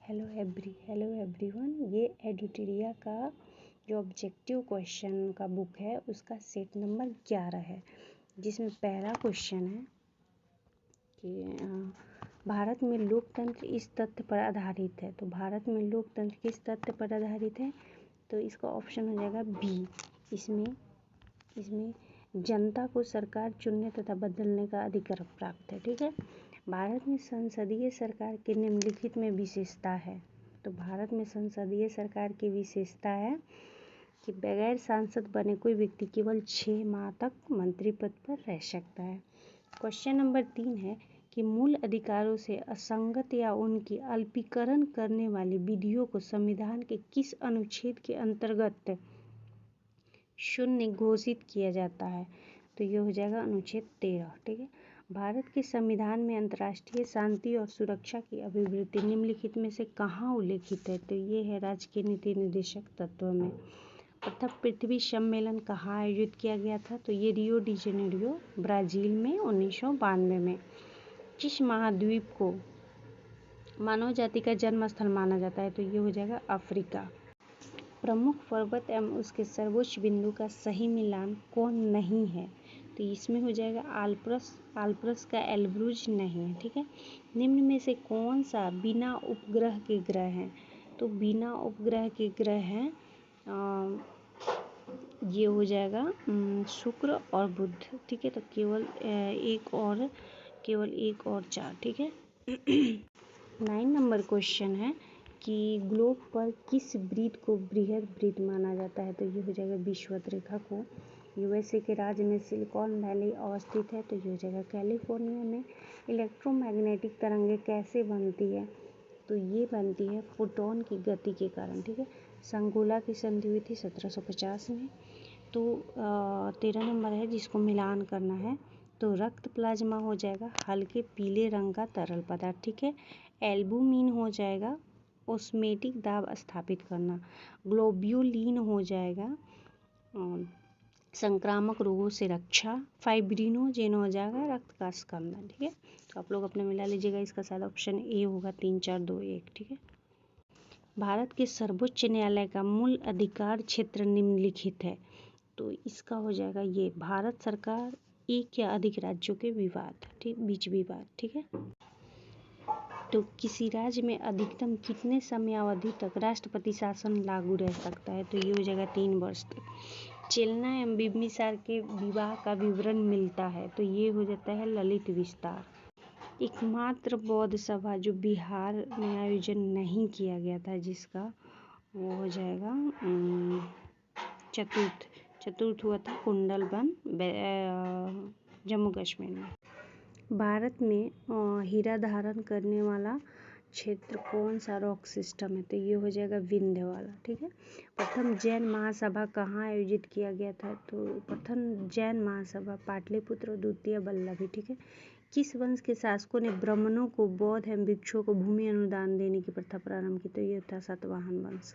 Hello everyone. ये एडिटोरिया का जो ऑब्जेक्टिव क्वेश्चन का बुक है उसका सेट नंबर 11 है, जिसमें पहला क्वेश्चन है कि भारत में लोकतंत्र इस तथ्य पर आधारित है। तो भारत में लोकतंत्र किस तथ्य पर आधारित है? तो इसका ऑप्शन हो जाएगा बी। इसमें जनता को सरकार चुनने तथा बदलने का अधिकार प्राप्त है। ठीक है। भारत में संसदीय सरकार के निम्नलिखित में विशेषता है। तो भारत में संसदीय सरकार की विशेषता है कि बगैर सांसद बने कोई व्यक्ति केवल 6 माह तक मंत्री पद पर रह सकता है। क्वेश्चन नंबर 3 है कि मूल अधिकारों से असंगत या उनकी अल्पीकरण करने वाली विधियों को संविधान के किस अनुच्छेद के अंतर्गत शून्य घोषित किया जाता है? तो ये हो जाएगा अनुच्छेद 13। ठीक है। भारत के संविधान में अंतर्राष्ट्रीय शांति और सुरक्षा की अभिवृद्धि निम्नलिखित में से कहाँ उल्लेखित है? तो ये है राज्य के नीति निर्देशक तत्वों में। प्रथम पृथ्वी सम्मेलन कहाँ आयोजित किया गया था? तो ये रियो डी जेनेरियो ब्राजील में 1992 में। किस महाद्वीप को मानव जाति का जन्म स्थल माना जाता है? तो ये हो जाएगा अफ्रीका। प्रमुख पर्वत एवं उसके सर्वोच्च बिंदु का सही मिलान कौन नहीं है? तो इसमें हो जाएगा आल्प्स का एल्ब्रूज नहीं है। ठीक है। निम्न में से कौन सा बिना उपग्रह के ग्रह है? तो बिना उपग्रह के ग्रह हैं ये हो जाएगा शुक्र और बुध। ठीक है। तो केवल एक और 4। ठीक है। 9 नंबर क्वेश्चन है कि ग्लोब पर किस वृत्त को बृहद वृत्त माना जाता है? तो ये हो जाएगा विषुवत रेखा को। यूएसए के राज्य में सिलिकॉन वैली अवस्थित है। तो ये हो जाएगा कैलिफोर्निया में। इलेक्ट्रोमैग्नेटिक तरंगें कैसे बनती है? तो ये बनती है फोटोन की गति के कारण। ठीक है। संगोला की संधि हुई थी 1750 में। तो 13 नंबर है जिसको मिलान करना है। तो रक्त प्लाज्मा हो जाएगा हल्के पीले रंग का तरल पदार्थ। ठीक है। एल्बुमिन हो जाएगा ऑस्मेटिक दाब स्थापित करना। ग्लोब्यूलिन हो जाएगा संक्रामक रोगों से रक्षा। फाइब्रिनोजेन हो जाएगा रक्त का स्कंदन। ठीक है। तो आप लोग अपने मिला लीजिएगा। इसका शायद ऑप्शन ए होगा 3 4 2 1। ठीक है। भारत के सर्वोच्च न्यायालय का मूल अधिकार क्षेत्र निम्नलिखित है। तो इसका हो जाएगा ये भारत सरकार एक या अधिक राज्यों के बीच विवाद। ठीक है। तो किसी राज्य में अधिकतम कितने समयावधि तक राष्ट्रपति शासन लागू रह सकता है? तो ये हो जाएगा 3 वर्ष तक। चेलना एवं बिम्बिसार के विवाह का विवरण मिलता है। तो ये हो जाता है ललित विस्तार। एकमात्र बौद्ध सभा जो बिहार में आयोजन नहीं किया गया था जिसका वो हो जाएगा चतुर्थ हुआ था कुंडलवन जम्मू कश्मीर में। भारत में हीरा धारण करने वाला क्षेत्र कौन सा रॉक सिस्टम है? तो ये हो जाएगा विंध्य वाला। ठीक है। प्रथम जैन महासभा कहाँ आयोजित किया गया था? तो प्रथम जैन महासभा पाटलिपुत्र और द्वितीय वल्लभी। ठीक है। किस वंश के शासकों ने ब्राह्मणों को बौद्ध एवं भिक्षुओं को भूमि अनुदान देने की प्रथा प्रारंभ की? तो ये था सातवाहन वंश।